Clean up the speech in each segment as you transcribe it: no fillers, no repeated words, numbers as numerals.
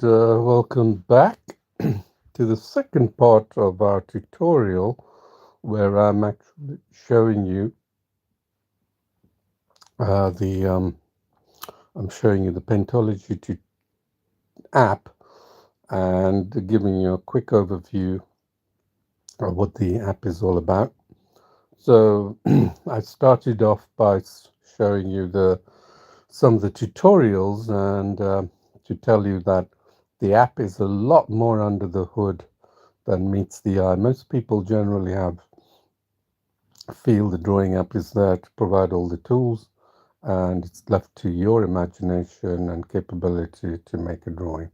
Welcome back to the second part of our tutorial where I'm actually showing you the I'm showing you the Paintology app and giving you a quick overview of what the app is all about. So I started off by showing you the some of the tutorials and to tell you that the app is a lot more under the hood than meets the eye. Most people generally feel the drawing app is there to provide all the tools and it's left to your imagination and capability to make a drawing.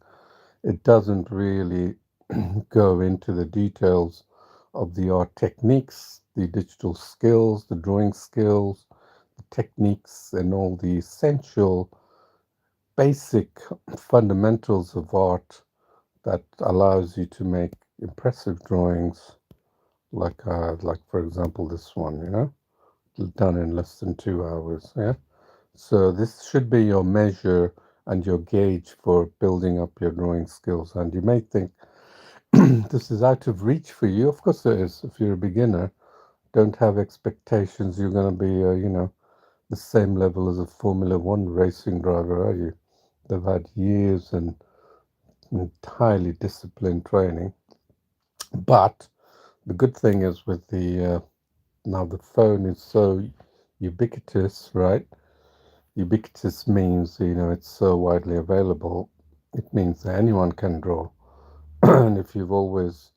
It doesn't really go into the details of the art techniques, the digital skills, the drawing skills, the techniques, and all the essential basic fundamentals of art that allows you to make impressive drawings like for example this one, done in less than 2 hours. Yeah. So this should be your measure and your gauge for building up your drawing skills. And you may think this is out of reach for you. Of course it is. If you're a beginner, don't have expectations you're going to be, the same level as a Formula One racing driver, are you? They've had years and entirely disciplined training. But the good thing is with the now the phone is so ubiquitous, right? Ubiquitous means, it's so widely available. It means that anyone can draw. And if you've always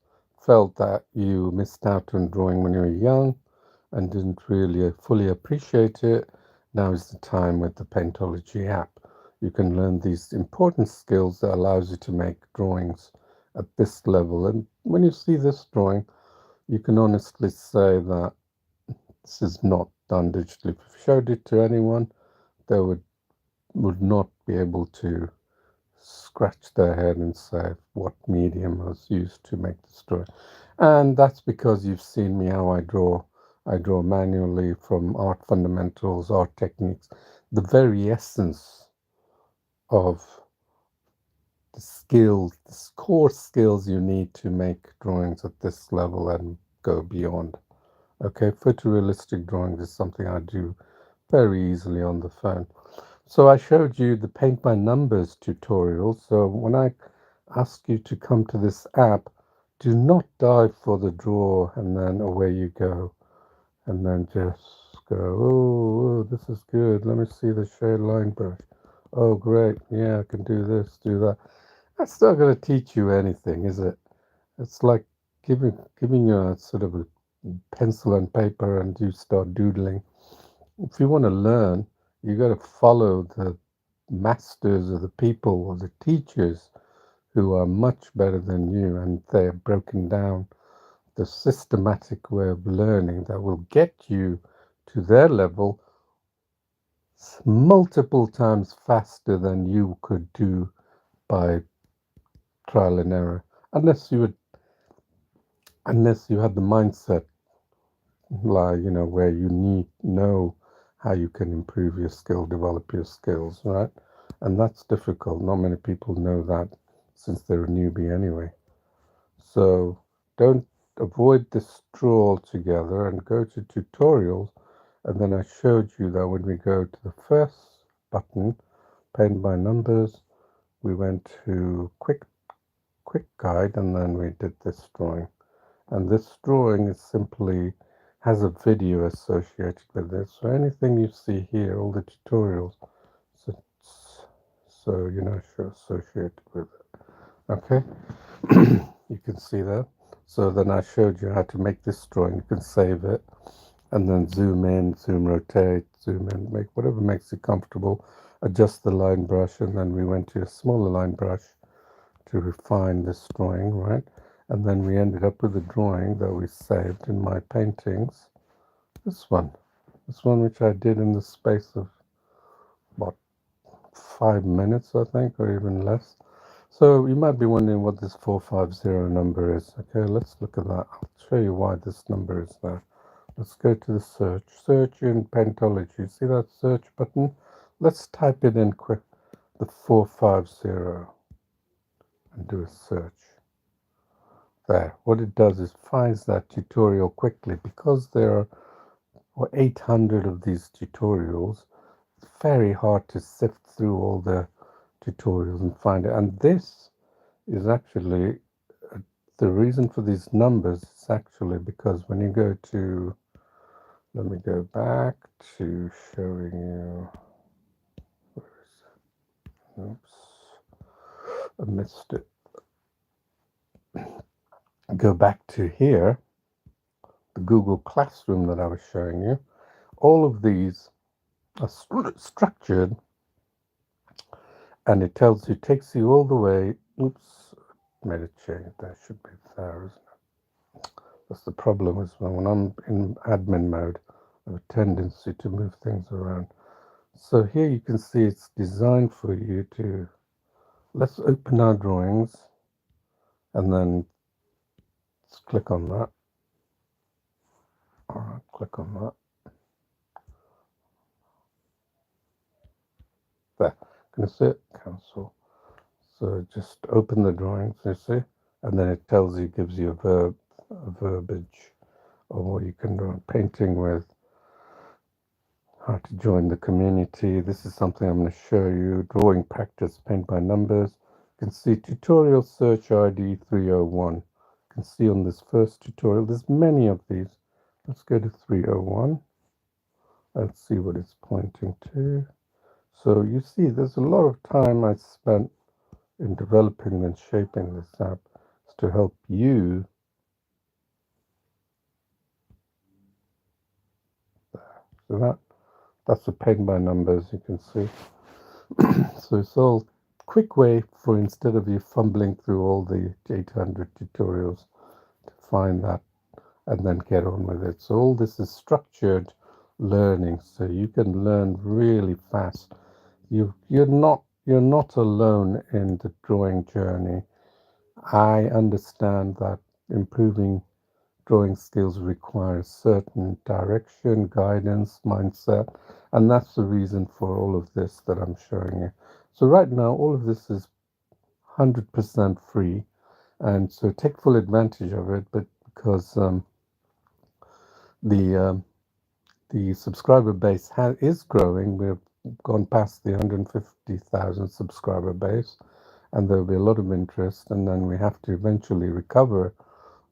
felt that you missed out on drawing when you were young and didn't really fully appreciate it, now is the time with the Paintology app. You can learn these important skills that allows you to make drawings at this level. And when you see this drawing, you can honestly say that this is not done digitally. If you showed it to anyone, they would not be able to scratch their head and say what medium was used to make the story. And that's because you've seen me how I draw. I draw manually from art fundamentals, art techniques, the very essence of the skills, the core skills you need to make drawings at this level and go beyond. Okay, photorealistic drawing is something I do very easily on the phone. So I showed you the paint by numbers tutorial. So when I ask you to come to this app, do not dive for the draw and then away you go. And then just go, oh, this is good. Let me see the shade line brush. Oh, great. Yeah, I can do this, do that. That's not going to teach you anything, is it? It's like giving you a sort of a pencil and paper and you start doodling. If you want to learn, you got to follow the masters or the people or the teachers who are much better than you, and they have broken down the systematic way of learning that will get you to their level multiple times faster than you could do by trial and error, unless you had the mindset like where you know how you can improve your skill, develop your skills, right? And that's difficult. Not many people know that since they're a newbie anyway. So don't avoid this draw altogether and go to tutorials. And then I showed you that when we go to the first button, paint by numbers, we went to quick guide and then we did this drawing. And this drawing is simply has a video associated with this. So anything you see here, all the tutorials, so, associated with it. Okay, you can see that. So then I showed you how to make this drawing. You can save it and then zoom in, zoom rotate, zoom in, make whatever makes you comfortable. Adjust the line brush, and then we went to a smaller line brush to refine this drawing, right? And then we ended up with a drawing that we saved in my paintings. This one which I did in the space of about 5 minutes, I think, or even less. So you might be wondering what this 450 number is. Okay, let's look at that. I'll show you why this number is there. Let's go to the search in Paintology. See that search button? Let's type it in quick, the 450. do a search. There, what it does is finds that tutorial quickly. Because there are 800 of these tutorials, it's very hard to sift through all the tutorials and find it. And this is actually the reason for these numbers is actually because when you go to, let me go back to showing you, oops, I missed it. Go back to here, the Google Classroom that I was showing you. All of these are structured, and it tells you, takes you all the way. Oops, made a change. That should be there, isn't it? That's the problem is when I'm in admin mode, I have a tendency to move things around. So here you can see it's designed for you to, let's open our drawings, and then let's click on that. All right, click on that. There, can you see it? Cancel. So just open the drawings, you see, and then it tells you, gives you a verbiage of what you can do, painting with, how to join the community. This is something I'm going to show you. Drawing practice, paint by numbers. You can see tutorial search ID 301. You can see on this first tutorial, there's many of these. Let's go to 301. Let's see what it's pointing to. So you see, there's a lot of time I spent in developing and shaping this app to help you. So that's the paint by numbers, you can see. So it's all quick way for, instead of you fumbling through all the 800 tutorials to find that and then get on with it. So all this is structured learning, so you can learn really fast. You're not alone in the drawing journey. I understand that improving drawing skills require certain direction, guidance, mindset, and that's the reason for all of this that I'm showing you. So right now, all of this is 100% free, and so take full advantage of it. But because the subscriber base is growing, we've gone past the 150,000 subscriber base, and there'll be a lot of interest, and then we have to eventually recover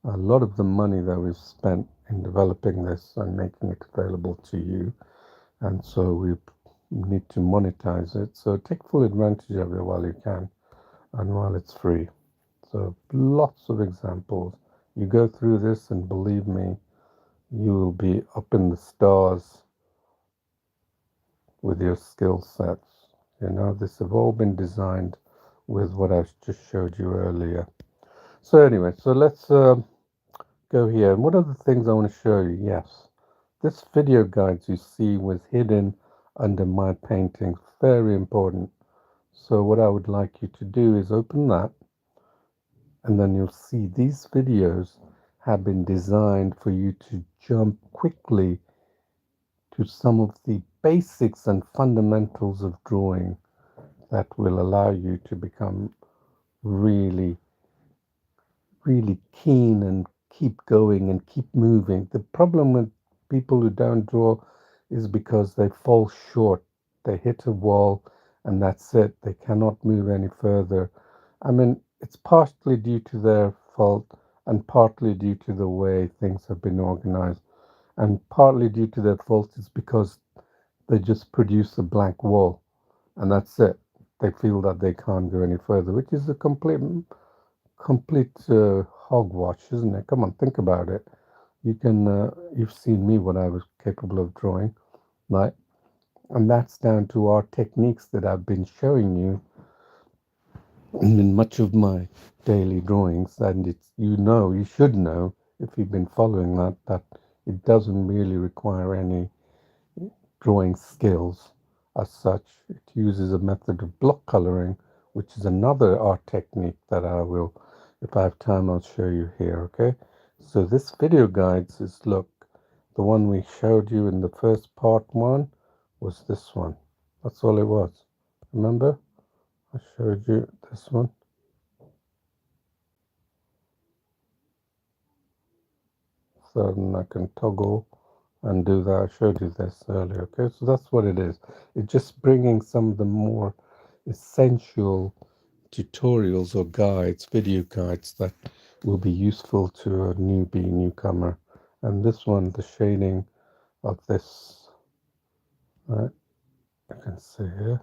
a lot of the money that we've spent in developing this and making it available to you. And so we need to monetize it. So take full advantage of it while you can and while it's free. So lots of examples. You go through this and believe me, you will be up in the stars with your skill sets. You know, this have all been designed with what I just showed you earlier. So anyway, so let's go here. And what are the things I want to show you? Yes, this video guides you see was hidden under my paintings. Very important. So what I would like you to do is open that, and then you'll see these videos have been designed for you to jump quickly to some of the basics and fundamentals of drawing that will allow you to become really keen and keep going and keep moving. The problem with people who don't draw is because they fall short. They hit a wall and that's it. They cannot move any further. I mean, it's partly due to their fault and partly due to the way things have been organized. And partly due to their fault is because they just produce a blank wall and that's it. They feel that they can't go any further, which is a complete hogwash, isn't it? Come on, think about it. You've seen me what I was capable of drawing, right? And that's down to our techniques that I've been showing you in much of my daily drawings. And you should know if you've been following that it doesn't really require any drawing skills as such. It uses a method of block coloring, which is another art technique that I will, if I have time, I'll show you here, okay? So this video guides is, look, the one we showed you in the first part one was this one. That's all it was. Remember? I showed you this one. and I can toggle and do that. I showed you this earlier. Okay, so that's what it is. It's just bringing some of the more essential tutorials or guides, video guides that will be useful to a newcomer. And this one, the shading of this, right? You can see here.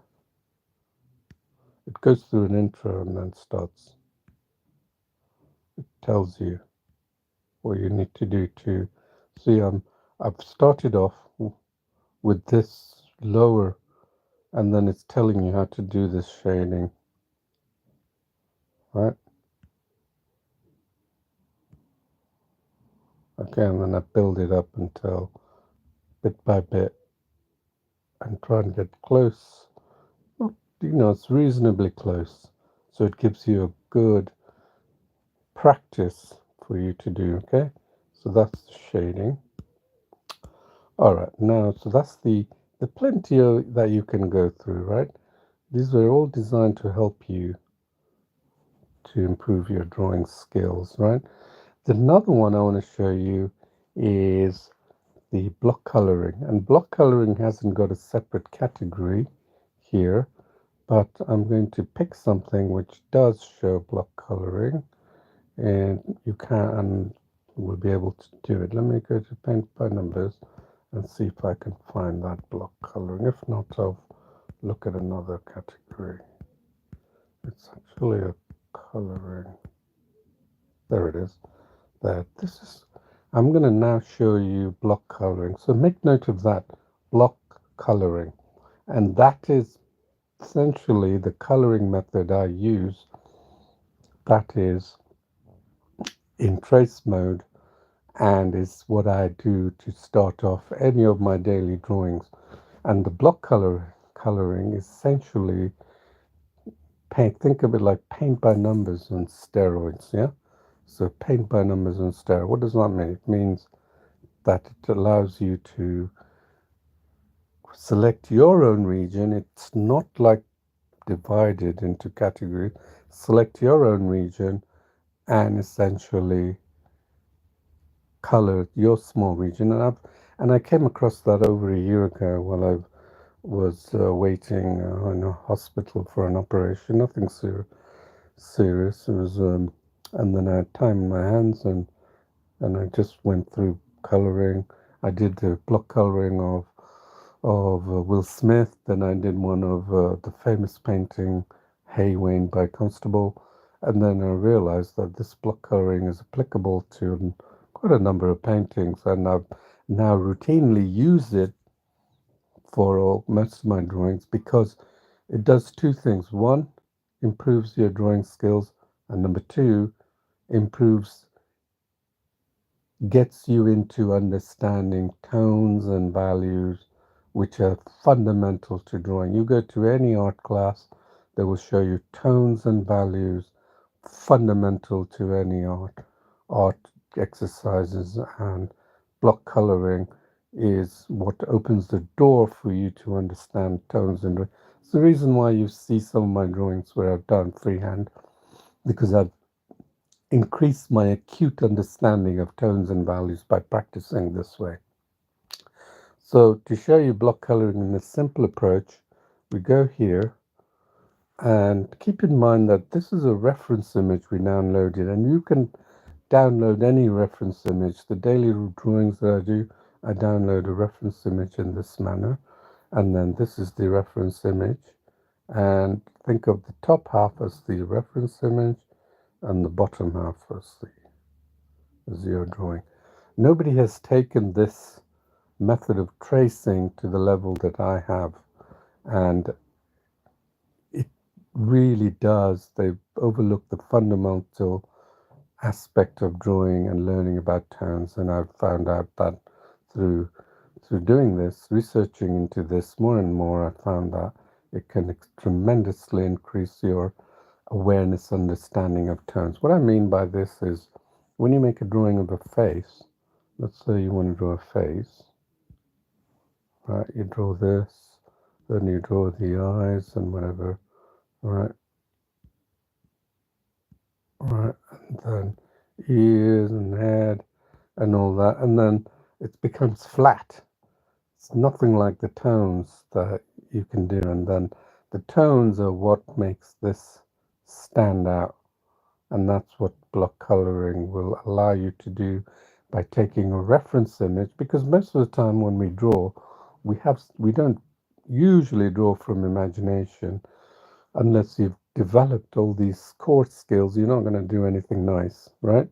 It goes through an intro and then starts. It tells you what you need to do to see. I've started off with this lower, and then it's telling you how to do this shading, right? Okay, and then I build it up until bit by bit and try and get close. It's reasonably close, so it gives you a good practice for you to do. Okay, so that's the shading. All right, now so that's the plenty that you can go through, right? These are all designed to help you to improve your drawing skills, right? Another one I want to show you is the block coloring, and block coloring hasn't got a separate category here, but I'm going to pick something which does show block coloring, and you can will be able to do it. Let me go to paint by numbers and see if I can find that block coloring. If not, I'll look at another category. It's actually a coloring. There it is. There. This is. I'm going to now show you block coloring. So make note of that, block coloring, and that is essentially the coloring method I use. That is in trace mode, and is what I do to start off any of my daily drawings. And the block coloring is essentially paint. Think of it like paint by numbers on steroids. Yeah. So paint by numbers on steroids. What does that mean? It means that it allows you to select your own region. It's not like divided into categories. Select your own region and essentially color your small region. And I came across that over a year ago while I was waiting in a hospital for an operation. Nothing serious. It was, and then I had time in my hands, and I just went through coloring. I did the block coloring of Will Smith. Then I did one of the famous painting Hay Wain by Constable. And then I realized that this block coloring is applicable to quite a number of paintings, and I've now routinely used it for most of my drawings because it does two things. One, improves your drawing skills, and number two, improves gets you into understanding tones and values, which are fundamental to drawing. You go to any art class, they will show you tones and values fundamental to any art exercises, and block coloring is what opens the door for you to understand tones. And it's the reason why you see some of my drawings where I've done freehand, because I've increase my acute understanding of tones and values by practicing this way. So to show you block coloring in a simple approach, we go here, and keep in mind that this is a reference image we downloaded, and you can download any reference image. The daily drawings that I do, I download a reference image in this manner, and then this is the reference image, and think of the top half as the reference image and the bottom half as your drawing. Nobody has taken this method of tracing to the level that I have, and it really does. They've overlooked the fundamental aspect of drawing and learning about tones, and I've found out that through doing this, researching into this more and more, I found that it can tremendously increase your awareness, understanding of tones. What I mean by this is when you make a drawing of a face, let's say you want to draw a face, right? You draw this, then you draw the eyes and whatever, right? Right, and then ears and head, and all that, and then it becomes flat. It's nothing like the tones that you can do, and then the tones are what makes this stand out, and that's what block coloring will allow you to do by taking a reference image, because most of the time when we draw, we don't usually draw from imagination. Unless you've developed all these core skills, you're not going to do anything nice, right?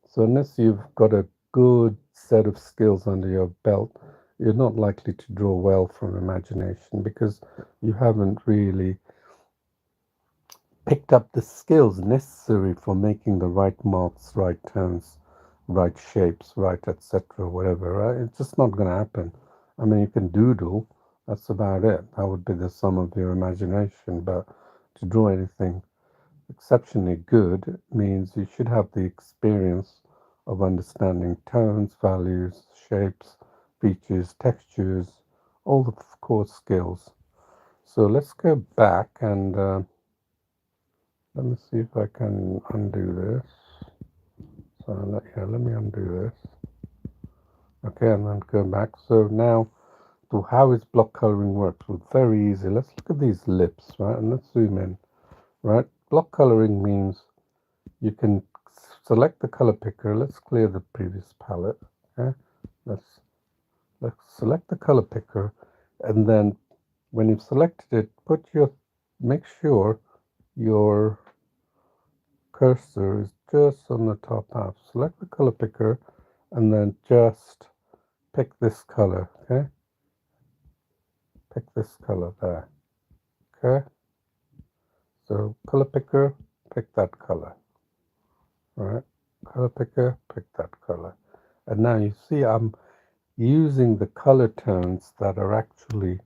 So unless you've got a good set of skills under your belt, you're not likely to draw well from imagination, because you haven't really picked up the skills necessary for making the right marks, right tones, right shapes, right etc. Whatever, right? It's just not going to happen. I mean, you can doodle, that's about it. That would be the sum of your imagination. But to draw anything exceptionally good means you should have the experience of understanding tones, values, shapes, features, textures, all the core skills. So let's go back and let me see if I can undo this. So let me undo this. Okay, and then go back. So now, to how is block coloring works? Well, very easy. Let's look at these lips, right? And let's zoom in, right? Block coloring means you can select the color picker. Let's clear the previous palette. Okay, let's select the color picker, and then when you've selected it, make sure your cursor is just on the top half. Select the color picker, and then just pick this color. Okay, pick this color there. Okay, so color picker, pick that color. Right, color picker, pick that color. And now you see I'm using the color tones that are actually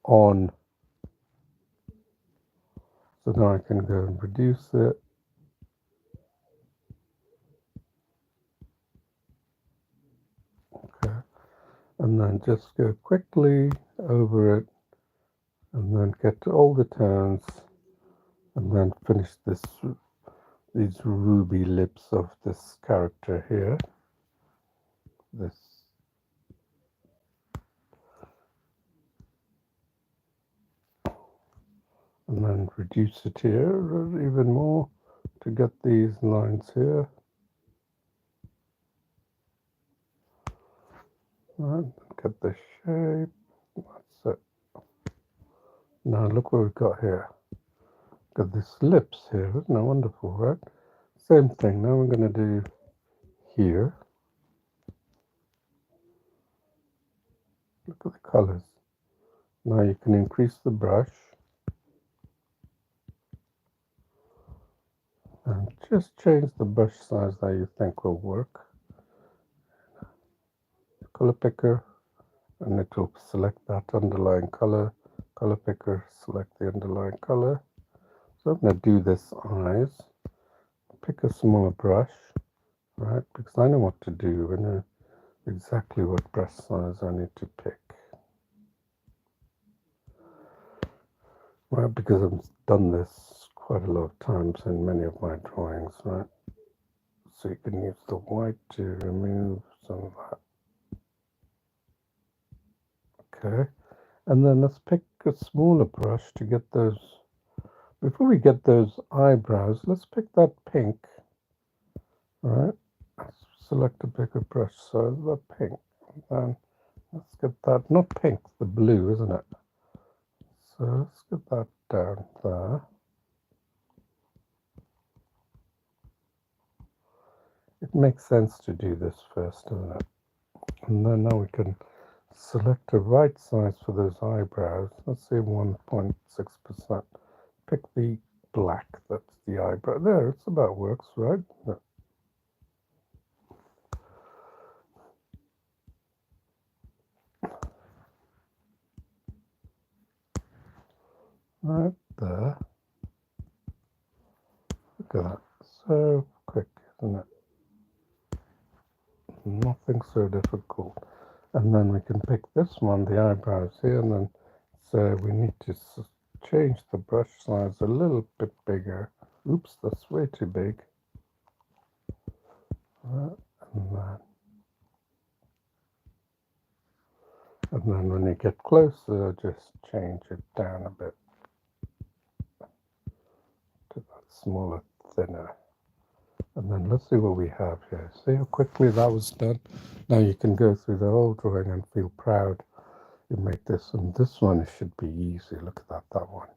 on. So now I can go and reduce it. Okay, and then just go quickly over it, and then get to all the tones, and then finish these ruby lips of this character here. This. And then reduce it here even more to get these lines here. Right, get the shape. That's it. Now look what we've got here. Got these lips here, isn't that wonderful, right? Same thing. Now we're going to do here. Look at the colors. Now you can increase the brush and just change the brush size that you think will work. Color picker, and it will select that underlying color. Color picker, select the underlying color. So I'm going to do this eyes. Pick a smaller brush, right? Because I know what to do. I know exactly what brush size I need to pick. Well, because I've done this quite a lot of times in many of my drawings, right? So you can use the white to remove some of that. Okay, and then let's pick a smaller brush to get those. Before we get those eyebrows, let's pick that pink. All right, let's select a bigger brush size, that pink. And let's get that, not pink, the blue, isn't it? So let's get that down there. It makes sense to do this first, doesn't it? And then now we can select a right size for those eyebrows. Let's say 1.6%. Pick the black, that's the eyebrow. There, it's about works, right? No. Right there. Look at that. So quick, isn't it? Nothing so difficult. And then we can pick this one, the eyebrows here, and then so we need to change the brush size a little bit bigger. Oops, that's way too big. And that. And then when you get closer, just change it down a bit to that smaller, thinner. And then let's see what we have here. See how quickly that was done? Now you can go through the whole drawing and feel proud you make this. And this one should be easy. Look at that one.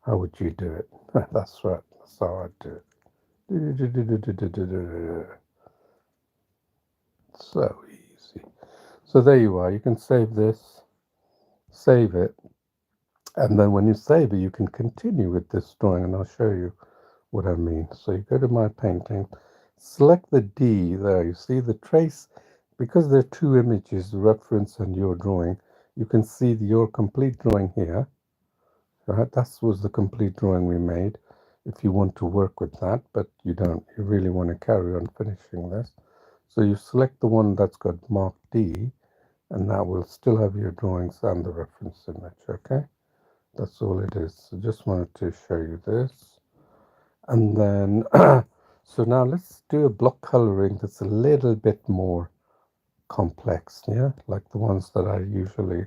How would you do it? That's right. That's how I'd do it. So easy. So there you are. You can save this, save it. And then when you save it, you can continue with this drawing. And I'll show you what I mean. So you go to my painting, select the D there. You see the trace, because there are two images, the reference and your drawing. You can see your complete drawing here. Right, that was the complete drawing we made. If you want to work with that, but you don't, you really want to carry on finishing this. So you select the one that's got mark D, and that will still have your drawings and the reference image. Okay, that's all it is. So just wanted to show you this. And then, so now let's do a block coloring that's a little bit more complex, yeah? Like the ones that I usually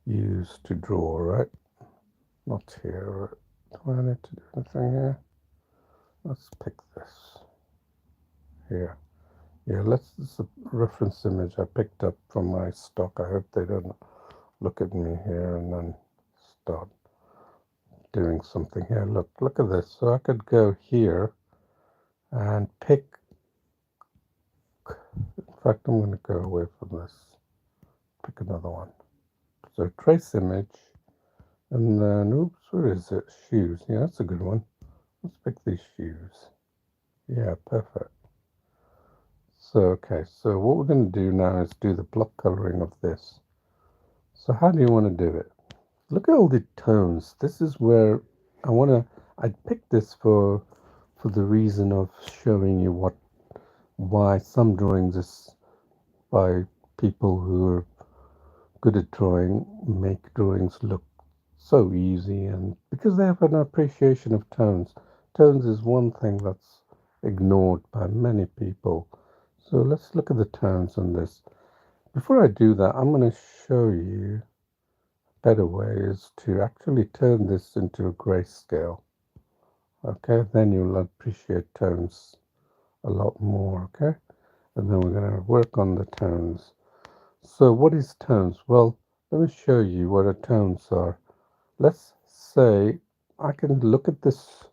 use to draw, right? Not here. Do I need to do anything here? Let's pick this. Here. Yeah, this is a reference image I picked up from my stock. I hope they don't look at me here and then start doing something here. Look at this. So I could go here and pick. In fact, I'm going to go away from this. Pick another one. So trace image, and then, oops, where is it? Shoes. Yeah, that's a good one. Let's pick these shoes. Yeah, perfect. So, okay, so what we're going to do now is do the block coloring of this. So how do you want to do it? Look at all the tones. This is where I picked this for the reason of showing you why some drawings is by people who are good at drawing make drawings look so easy, and because they have an appreciation of tones. Tones is one thing that's ignored by many people. So let's look at the tones on this. Before I do that, I'm going to show you better way is to actually turn this into a grayscale. Okay, then you'll appreciate tones a lot more. Okay, and then we're going to work on the tones. So what is tones? Well, let me show you what a tones are. Let's say I can look at this,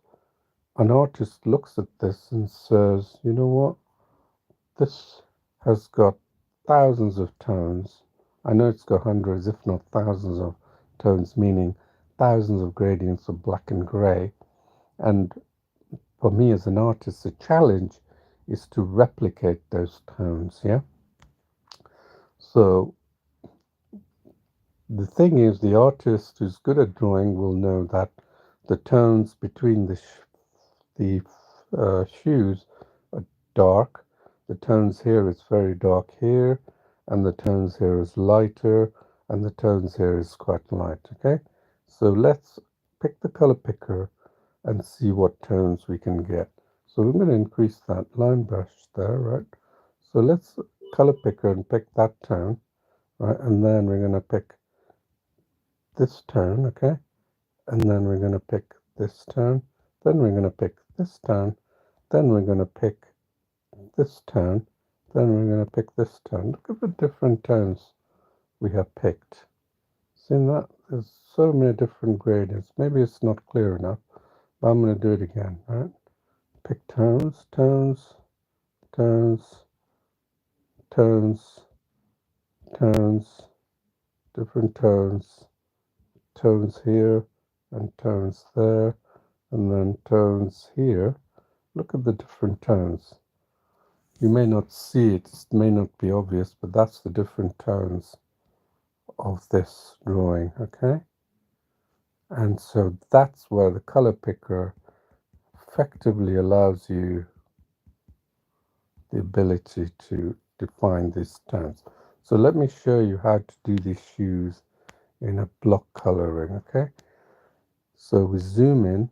an artist looks at this and says, you know what, this has got thousands of tones. I know it's got hundreds, if not thousands of tones, meaning thousands of gradients of black and gray. And for me as an artist, the challenge is to replicate those tones, yeah? So the thing is, the artist who's good at drawing will know that the tones between the shoes are dark. The tones here is very dark here, and the tones here is lighter, and the tones here is quite light. Okay, so let's pick the color picker and see what tones we can get. So we're going to increase that line brush there, right? So let's color picker and pick that tone, right? And then we're going to pick this tone, okay? And then we're going to pick this tone. Then we're going to pick this tone. Then we're going to pick this tone. Then we're going to pick this tone. Look at the different tones we have picked. See that? There's so many different gradients. Maybe it's not clear enough, but I'm going to do it again, right? Pick tones, tones, tones, tones, tones, different tones, tones here and tones there, and then tones here. Look at the different tones. You may not see it, it may not be obvious, but that's the different tones of this drawing, okay? And so that's where the color picker effectively allows you the ability to define these tones. So let me show you how to do these shoes in a block coloring, okay? So we zoom in,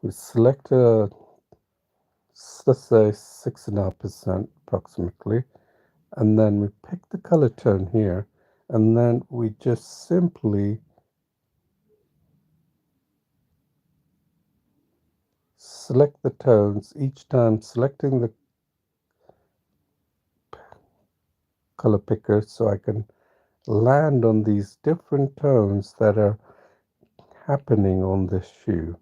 we select a, let's say 6.5% approximately, and then we pick the color tone here, and then we just simply select the tones, each time selecting the color picker so I can land on these different tones that are happening on this shoe.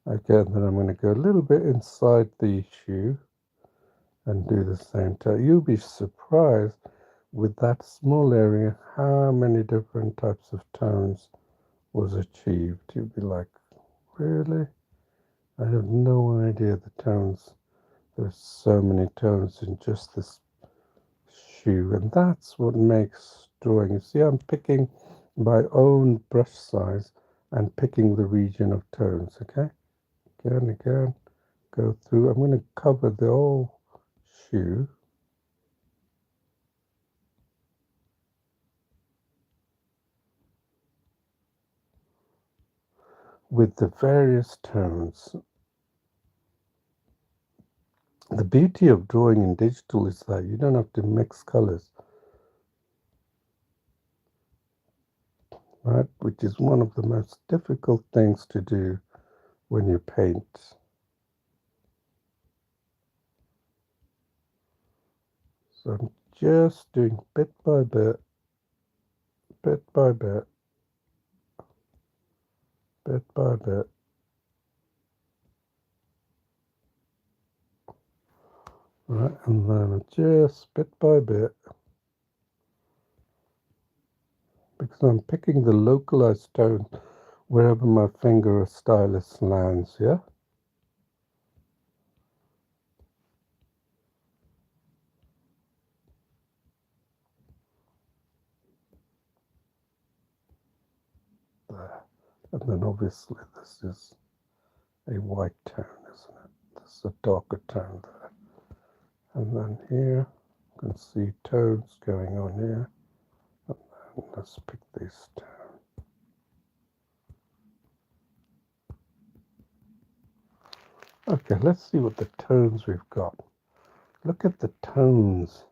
Again, then I'm going to go a little bit inside the shoe and do the same tone. You'll be surprised with that small area how many different types of tones was achieved. You'll be like, really? I have no idea the tones. There's so many tones in just this shoe, and that's what makes drawing. You see, I'm picking my own brush size and picking the region of tones. Okay, again, go through. I'm going to cover the whole shoe with the various tones. The beauty of drawing in digital is that you don't have to mix colors, right? Which is one of the most difficult things to do when you paint. So I'm just doing bit by bit, bit by bit, bit by bit. Right, and then just bit by bit, because I'm picking the localized tone wherever my finger or stylus lands, yeah? There. And then obviously this is a white tone, isn't it? This is a darker tone there. And then here, you can see tones going on here. And then let's pick these tones. Okay, let's see what the tones we've got. Look at the tones.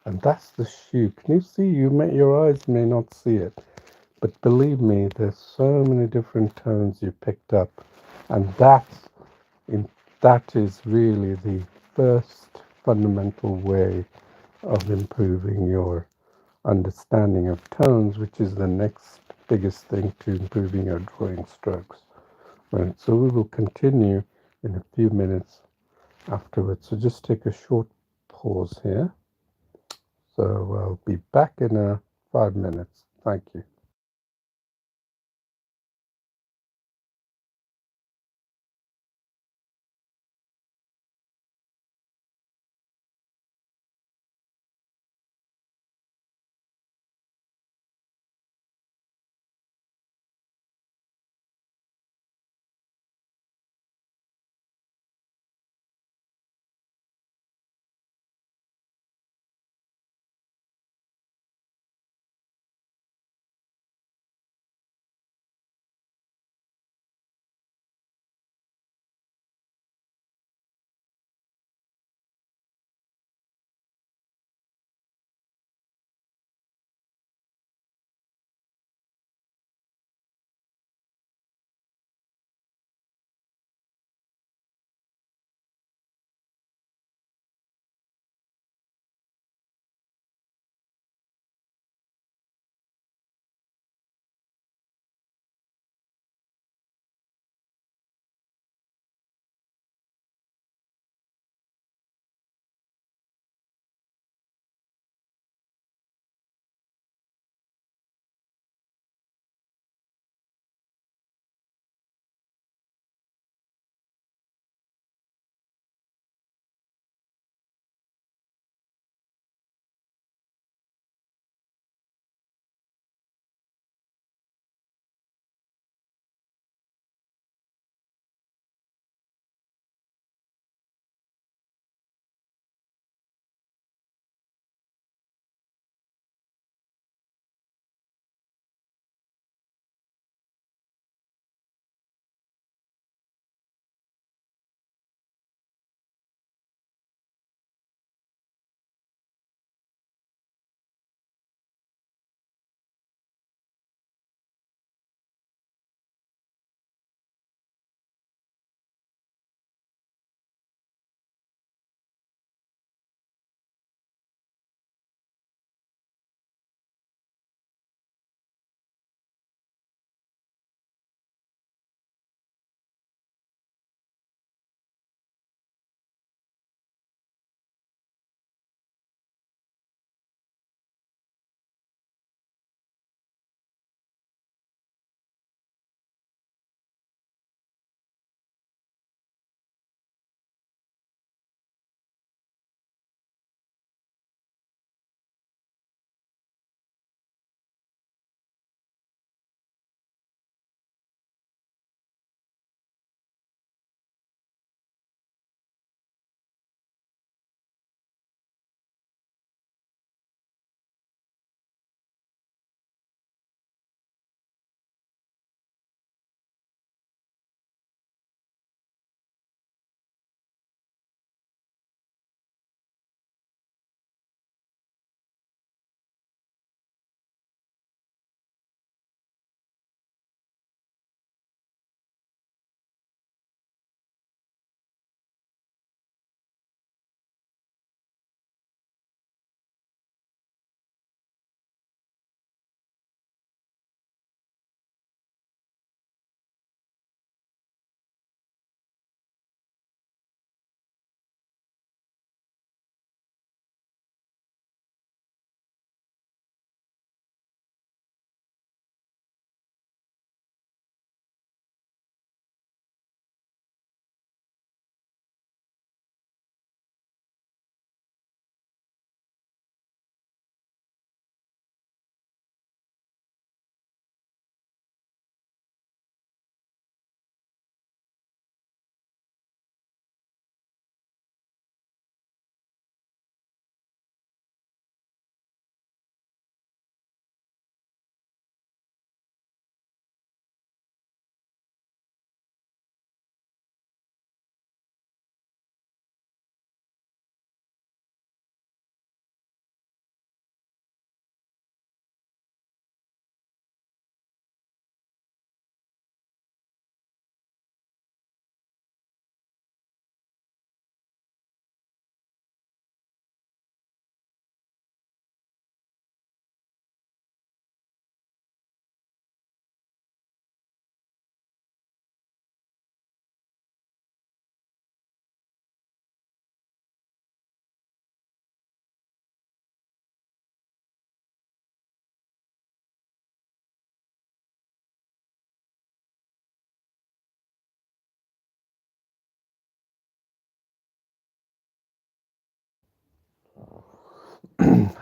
And that's the shoe. Can you see? Your eyes may not see it, but believe me, there's so many different tones you picked up, and that is really the first fundamental way of improving your understanding of tones, which is the next biggest thing to improving your drawing strokes. Right, so we will continue in a few minutes afterwards. So just take a short pause here. So I'll be back in 5 minutes. Thank you.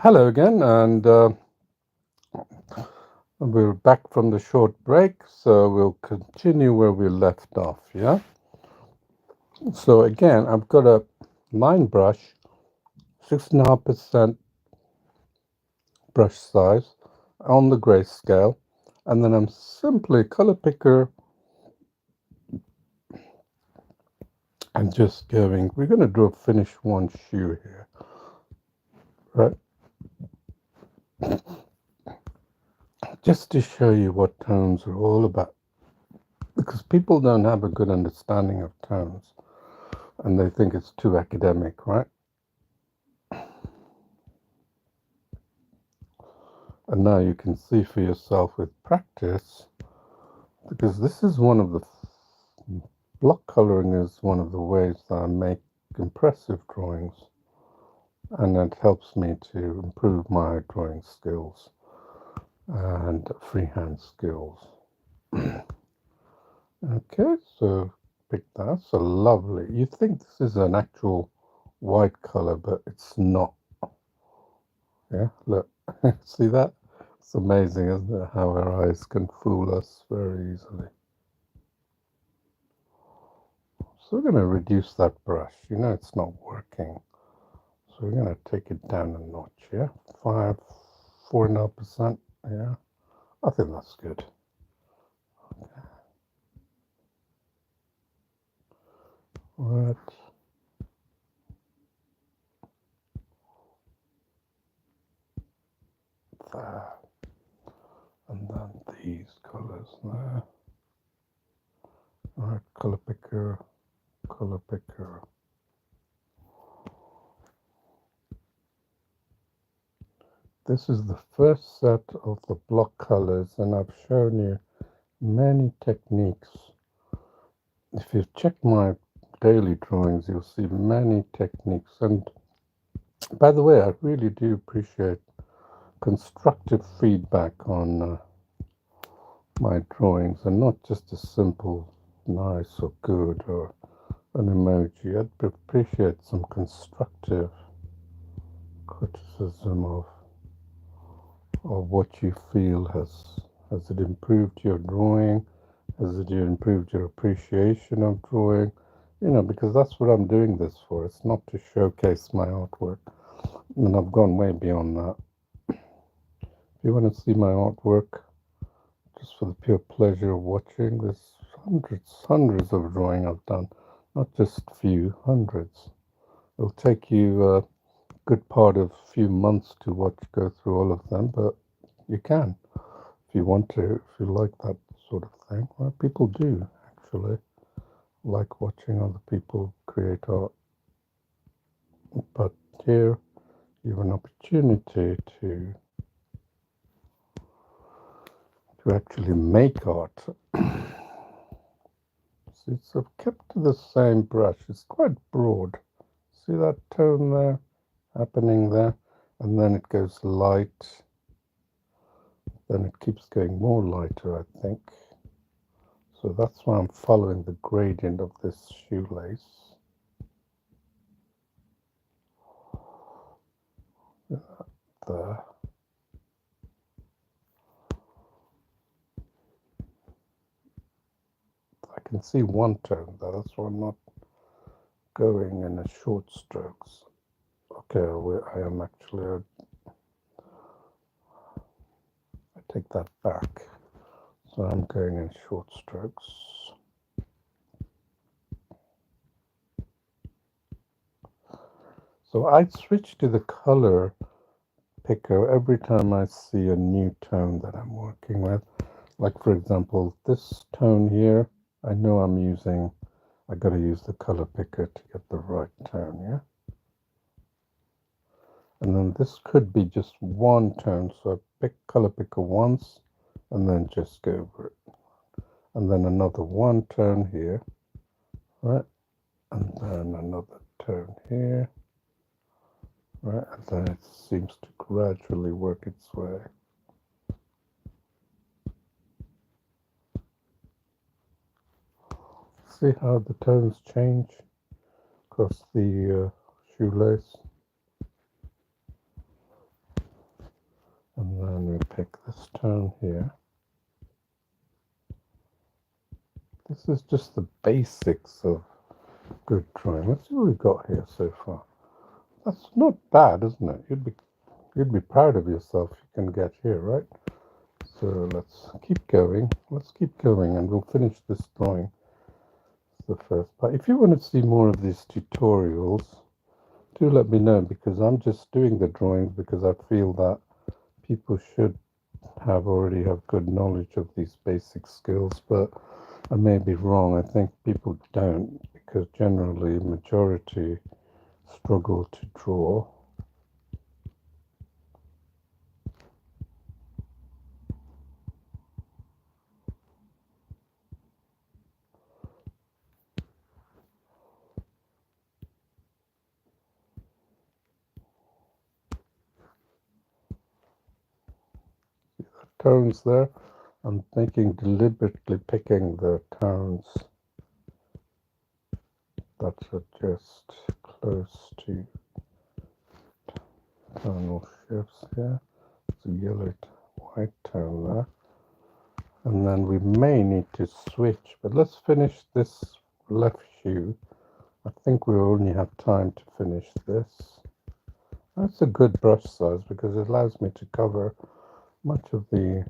Hello again, and we're back from the short break, so we'll continue where we left off, yeah? So again, I've got a line brush, 6.5% brush size on the grayscale, and then I'm simply color picker and just going, we're going to do a finish one shoe here, right? Just to show you what tones are all about, because people don't have a good understanding of tones, and they think it's too academic, right? And now you can see for yourself with practice, because this is one of the block coloring is one of the ways that I make impressive drawings, and it helps me to improve my drawing skills and freehand skills. Okay, so pick that. So lovely. You think this is an actual white color, but it's not. Yeah, look, see that? It's amazing, isn't it, how our eyes can fool us very easily. So we're going to reduce that brush. You know it's not working. So we're going to take it down a notch, yeah? 4.5%, yeah? I think that's good. Right. There. And then these colors there. Right, color picker, color picker. This is the first set of the block colors, and I've shown you many techniques. If you check my daily drawings, you'll see many techniques. And by the way, I really do appreciate constructive feedback on my drawings, and not just a simple nice or good or an emoji. I'd appreciate some constructive criticism of what you feel has it improved your drawing, has it improved your appreciation of drawing, because that's what I'm doing this for. It's not to showcase my artwork, and I've gone way beyond that. If you want to see my artwork just for the pure pleasure of watching, there's hundreds of drawing I've done, not just few, hundreds. It'll take you a good part of a few months to go through all of them, but you can if you want to, if you like that sort of thing. Well, people do actually like watching other people create art, but here you have an opportunity to actually make art. See, it's kept to the same brush. It's quite broad. See that tone there happening there, and then it goes light, then it keeps going more lighter, I think. So that's why I'm following the gradient of this shoelace. There. I can see one tone there, that's why I'm not going in a short strokes. Okay, I am actually, I take that back. So I'm going in short strokes. So I switch to the color picker every time I see a new tone that I'm working with. Like for example, this tone here, I know I gotta use the color picker to get the right tone, yeah? And then this could be just one tone, so I pick color picker once and then just go over it. And then another one tone here, right? And then another tone here, right? And then it seems to gradually work its way. See how the tones change across the shoelace? And then we pick this tone here. This is just the basics of good drawing. Let's see what we've got here so far. That's not bad, isn't it? You'd be proud of yourself if you can get here, right? So let's keep going. Let's keep going, and we'll finish this drawing. The first part. If you want to see more of these tutorials, do let me know, because I'm just doing the drawings because I feel that people should already have good knowledge of these basic skills, but I may be wrong. I think people don't, because generally majority struggle to draw. See the tones there? I'm deliberately picking the tones that are just close to tonal shifts here. It's a yellow white tone there. And then we may need to switch, but let's finish this left shoe. I think we only have time to finish this. That's a good brush size because it allows me to cover much of the.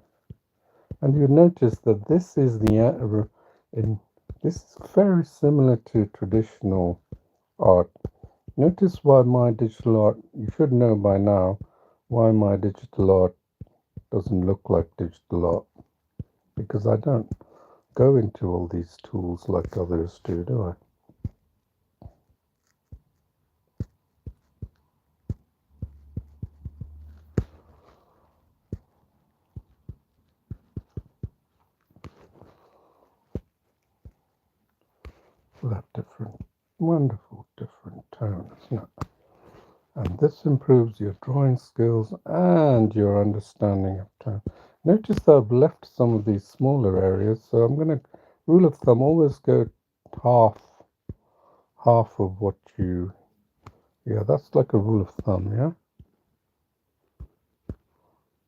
And you notice that this is this is very similar to traditional art. Notice why my digital art, you should know by now why my digital art doesn't look like digital art, because I don't go into all these tools like others do I? That different, wonderful different tone, isn't it? And this improves your drawing skills and your understanding of tone. Notice that I've left some of these smaller areas, so I'm going to, rule of thumb, always go half of what you, yeah, that's like a rule of thumb, yeah?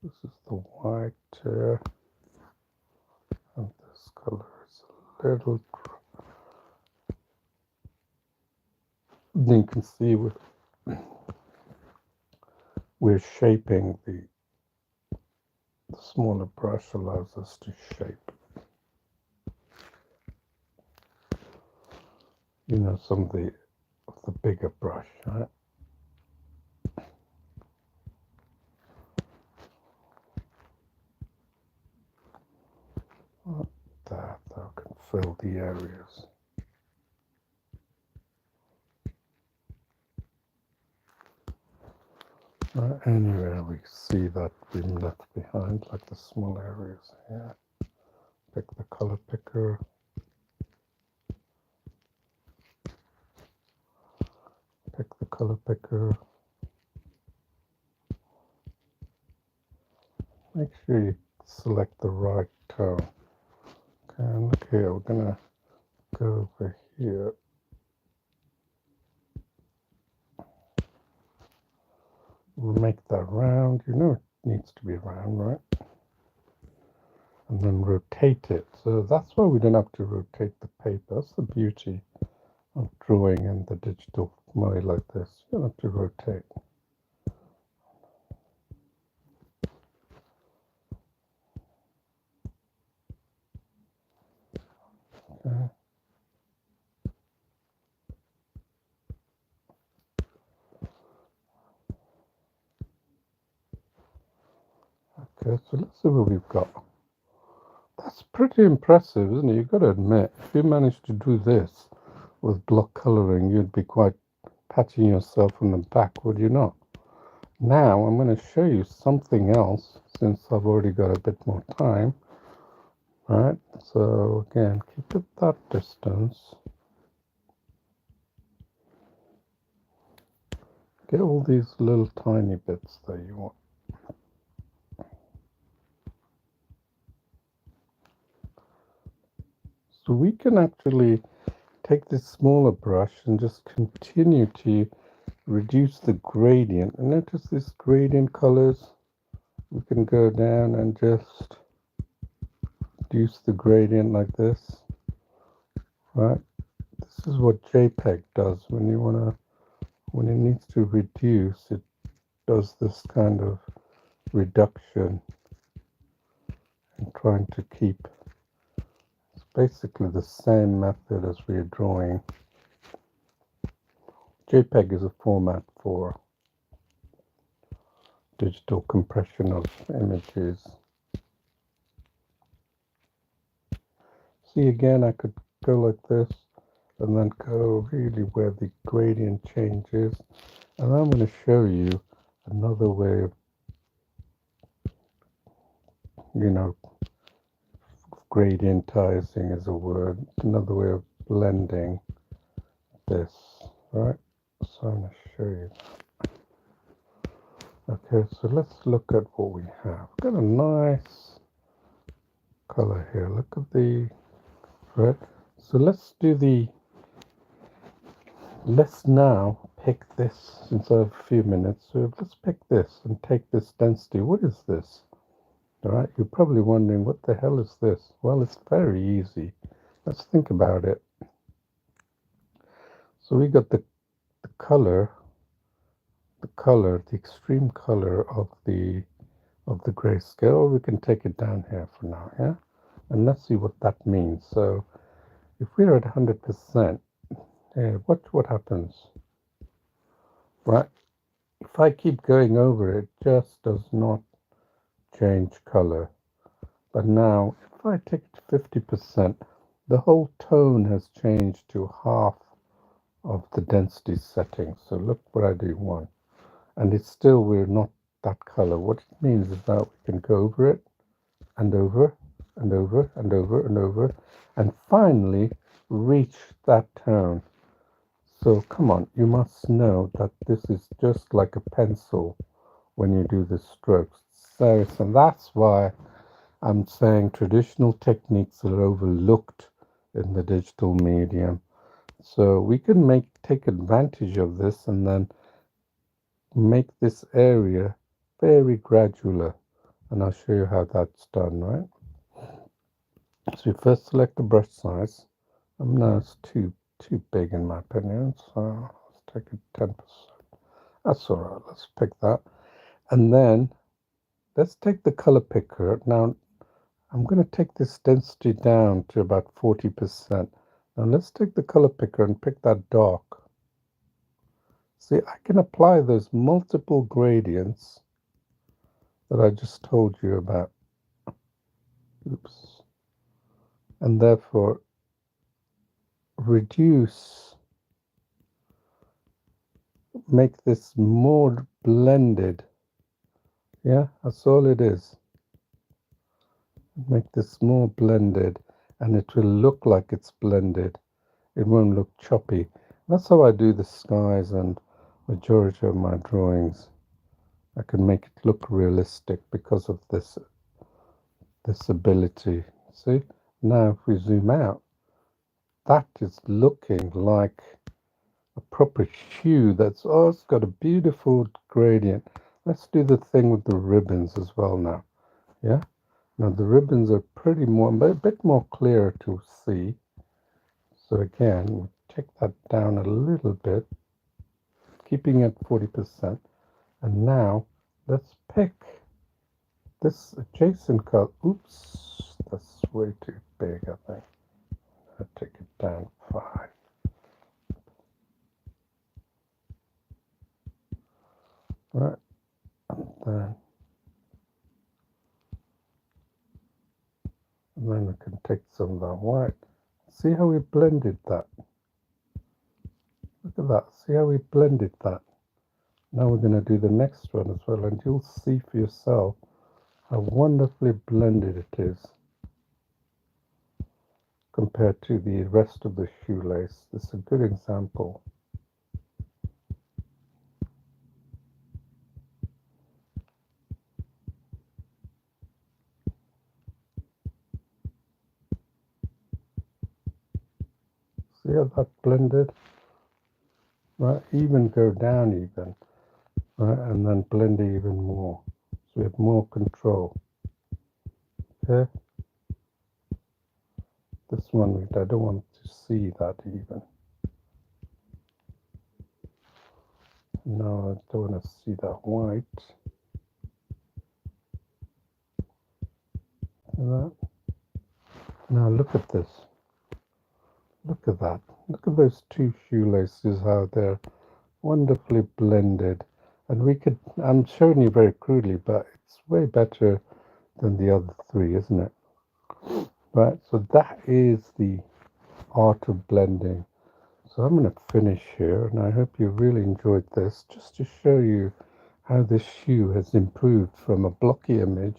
This is the white here, and this color is a little, you can see we're shaping the smaller brush allows us to shape, you know, some of the bigger brush, right? That can fill the areas. Anywhere we see that being left behind, like the small areas here. Pick the color picker. Pick the color picker. Make sure you select the right tone. Okay, and look here, we're gonna go over here. We'll make that round. You know it needs to be round, right? And then rotate it. So that's why we don't have to rotate the paper. That's the beauty of drawing in the digital mode like this. You don't have to rotate. Okay. Okay, so let's see what we've got. That's pretty impressive, isn't it? You've got to admit, if you managed to do this with block coloring, you'd be quite patting yourself on the back, would you not? Now I'm going to show you something else, since I've already got a bit more time. Right, so again, keep it that distance. Get all these little tiny bits that you want. So we can actually take this smaller brush and just continue to reduce the gradient. And notice this gradient colors. we can go down and just reduce the gradient like this, right? This is what JPEG does when you when it needs to reduce, it does this kind of reduction and trying to keep. It's basically the same method as we are drawing. JPEG is a format for digital compression of images. See, again, I could go like this and then go really where the gradient changes. And I'm going to show you another way of, gradientizing is a word, another way of blending this, right? So I'm going to show you. Okay, so let's look at what we have. We've got a nice color here. Look at the, right? So let's now pick this, since I have a few minutes, so let's pick this and take this density. What is this? All right, you're probably wondering, what the hell is this? Well, it's very easy. Let's think about it. So we got the color, the extreme color of the grayscale. We can take it down here for now, yeah? And let's see what that means. So if we're at 100%, what happens? Right? If I keep going over it, just does not change color. But now, if I take it to 50%, the whole tone has changed to half of the density setting. So look what I do, 1. And it's still, we're not that color. What it means is that we can go over it, and over, and over, and over, and over, and finally reach that tone. So come on, you must know that this is just like a pencil when you do the strokes. So that's why I'm saying traditional techniques are overlooked in the digital medium. So we can take advantage of this and then make this area very gradular. And I'll show you how that's done, right? So you first select the brush size. No, it's too big in my opinion, so let's take it 10%. That's all right, let's pick that. And then let's take the color picker. Now I'm going to take this density down to about 40%. Now let's take the color picker and pick that dark. See, I can apply those multiple gradients that I just told you about. Oops. And therefore reduce, make this more blended. Yeah, that's all it is. Make this more blended and it will look like it's blended. It won't look choppy. That's how I do the skies and majority of my drawings. I can make it look realistic because of this ability. See, now if we zoom out, that is looking like a proper hue. That's, oh, it's got a beautiful gradient. Let's do the thing with the ribbons as well now. Yeah, now the ribbons are a bit more clear to see. So again, we take that down a little bit, keeping it 40%. And now let's pick this adjacent color. Oops, that's way too big, I think. I'll take it down 5. Right, and then we can take some of that white. See how we blended that? Look at that, see how we blended that? Now we're going to do the next one as well, and you'll see for yourself how wonderfully blended it is compared to the rest of the shoelace. This is a good example. See how that blended? Right, even go down even, right, and then blend even more. we have more control. Okay, this one I don't want to see that even. No, I don't want to see that white. That. Now look at this. Look at that. Look at those two shoelaces, how they're wonderfully blended. And we could, I'm showing you very crudely, but it's way better than the other three, isn't it? Right, so that is the art of blending. So I'm going to finish here, and I hope you really enjoyed this, just to show you how this shoe has improved from a blocky image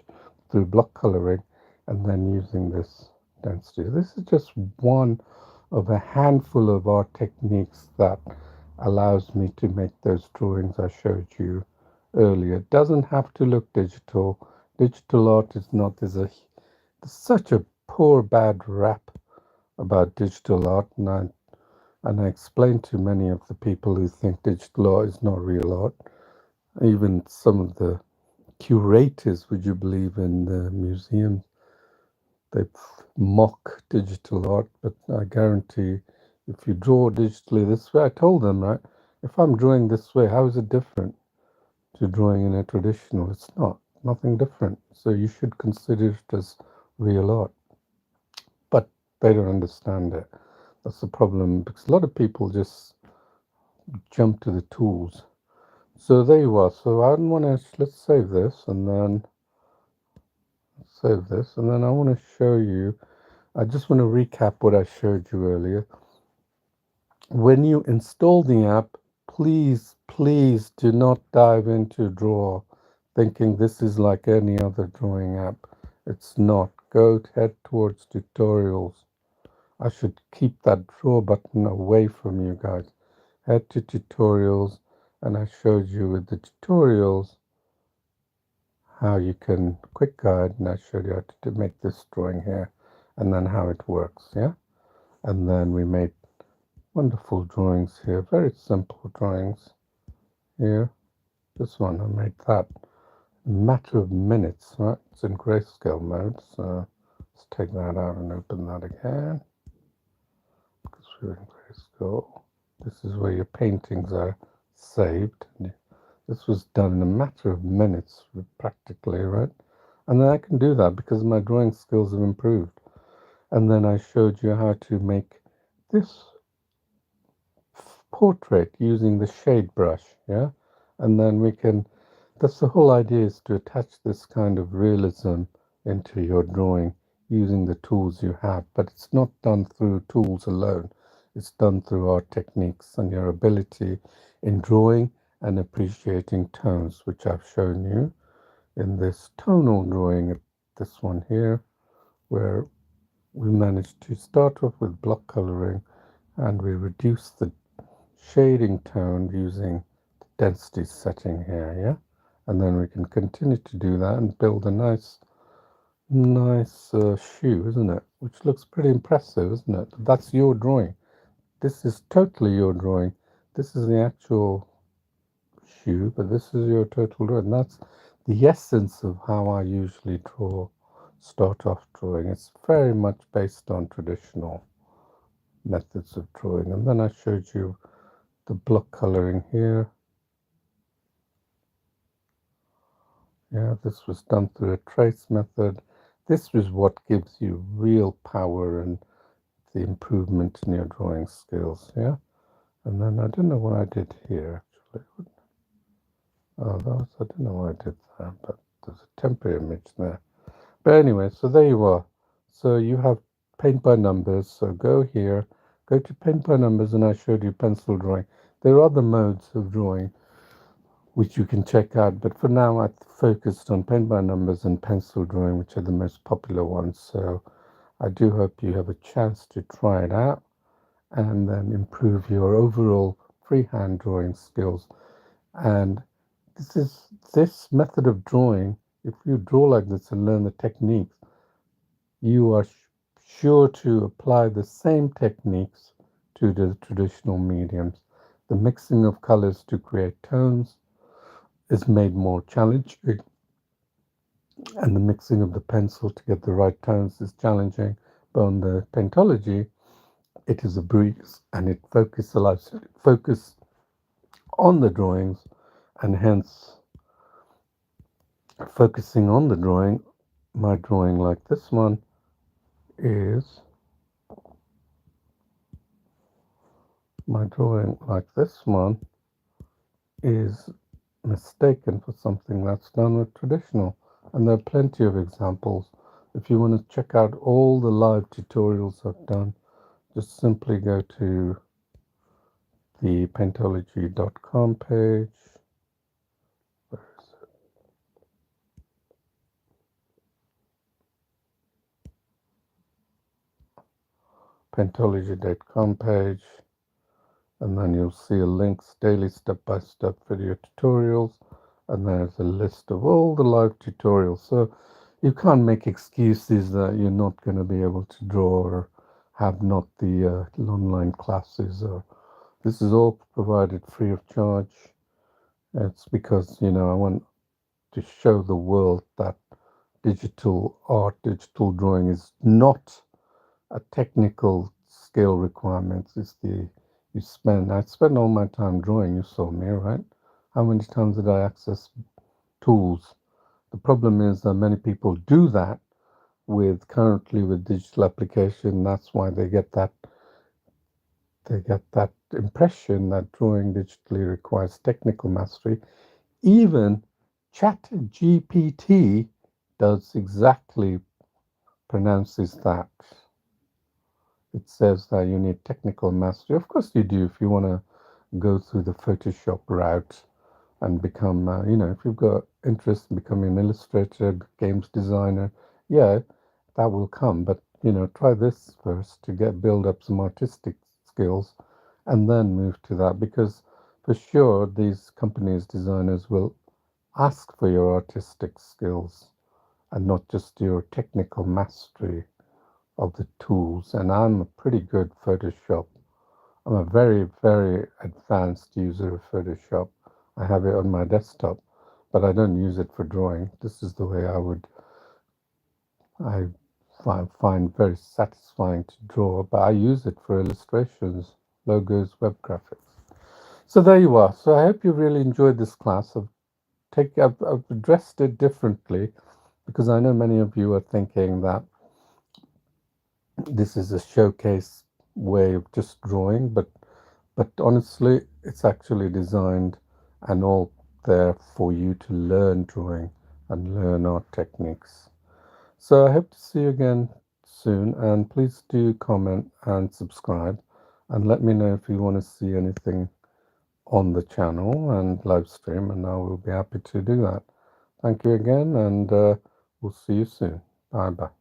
through block coloring and then using this density. This is just one of a handful of art techniques that allows me to make those drawings I showed you earlier. It doesn't have to look digital. Digital art is not, there's such a poor bad rap about digital art, and I explained to many of the people who think digital art is not real art, even some of the curators, would you believe, in the museums, they mock digital art, but I guarantee if you draw digitally this way, I told them, right, if I'm drawing this way, how is it different to drawing in a traditional? It's not, nothing different. So you should consider it as real art. But they don't understand it. That's the problem, because a lot of people just jump to the tools. So there you are. So I want to, let's save this and then I want to show you, I just want to recap what I showed you earlier. When you install the app, please do not dive into Draw thinking this is like any other drawing app. It's not. Go head towards tutorials. I should keep that Draw button away from you guys. Head to tutorials, and I showed you with the tutorials how you can, quick guide, and I showed you how to make this drawing here and then how it works, yeah? And then we made wonderful drawings here, very simple drawings here. This one, I made that in a matter of minutes, right? It's in grayscale mode, so let's take that out and open that again, because we're in grayscale. This is where your paintings are saved. This was done in a matter of minutes, practically, right? And then I can do that because my drawing skills have improved. And then I showed you how to make this portrait using the shade brush, yeah? And then we can, that's the whole idea, is to attach this kind of realism into your drawing using the tools you have. But it's not done through tools alone. It's done through art techniques and your ability in drawing and appreciating tones, which I've shown you in this tonal drawing, this one here, where we managed to start off with block coloring and we reduce the shading tone using the density setting here, yeah? And then we can continue to do that and build a nice shoe, isn't it? Which looks pretty impressive, isn't it? That's your drawing. This is totally your drawing. This is the actual shoe, but this is your total drawing. That's the essence of how I usually start off drawing. It's very much based on traditional methods of drawing. And then I showed you the block coloring here. Yeah, this was done through a trace method. This is what gives you real power and the improvement in your drawing skills, yeah? And then I don't know what I did here, actually. Oh, I don't know what I did there, but there's a temporary image there. But anyway, so there you are. So you have paint by numbers. So go here, go to paint by numbers, and I showed you pencil drawing. There are other modes of drawing which you can check out, but for now I focused on paint by numbers and pencil drawing, which are the most popular ones. So I do hope you have a chance to try it out and then improve your overall freehand drawing skills. And this method of drawing, if you draw like this and learn the techniques, you are sure to apply the same techniques to the traditional mediums. The mixing of colors to create tones is made more challenging, and the mixing of the pencil to get the right tones is challenging. But on the Paintology, it is a breeze, and it allows focus on the drawings, and hence focusing on the drawing. My drawing like this one is is mistaken for something that's done with traditional. And there are plenty of examples. If you want to check out all the live tutorials I've done, just simply go to the paintology.com page. Where is it? Paintology.com page, and then you'll see a links daily step-by-step video tutorials, and there's a list of all the live tutorials. So you can't make excuses that you're not going to be able to draw or have not the online classes. Or this is all provided free of charge. It's because I want to show the world that digital art, digital drawing is not a technical skill requirement. It's the I spend all my time drawing. You saw me, right? How many times did I access tools? The problem is that many people do that currently with digital application. That's why they get that impression that drawing digitally requires technical mastery. Even Chat GPT does exactly pronounces that. It says that you need technical mastery. Of course you do if you want to go through the Photoshop route and become, if you've got interest in becoming an illustrator, games designer, yeah, that will come. But, try this first to build up some artistic skills and then move to that, because for sure these companies, designers will ask for your artistic skills and not just your technical mastery of the tools. And I'm a pretty good Photoshop. I'm a very, very advanced user of Photoshop. I have it on my desktop, but I don't use it for drawing. This is the way I find very satisfying to draw, but I use it for illustrations, logos, web graphics. So there you are. So I hope you really enjoyed this class. I've addressed it differently because I know many of you are thinking that this is a showcase way of just drawing, but honestly, it's actually designed and all there for you to learn drawing and learn art techniques. So I hope to see you again soon, and please do comment and subscribe and let me know if you want to see anything on the channel and live stream, and I will be happy to do that. Thank you again, and we'll see you soon. Bye bye.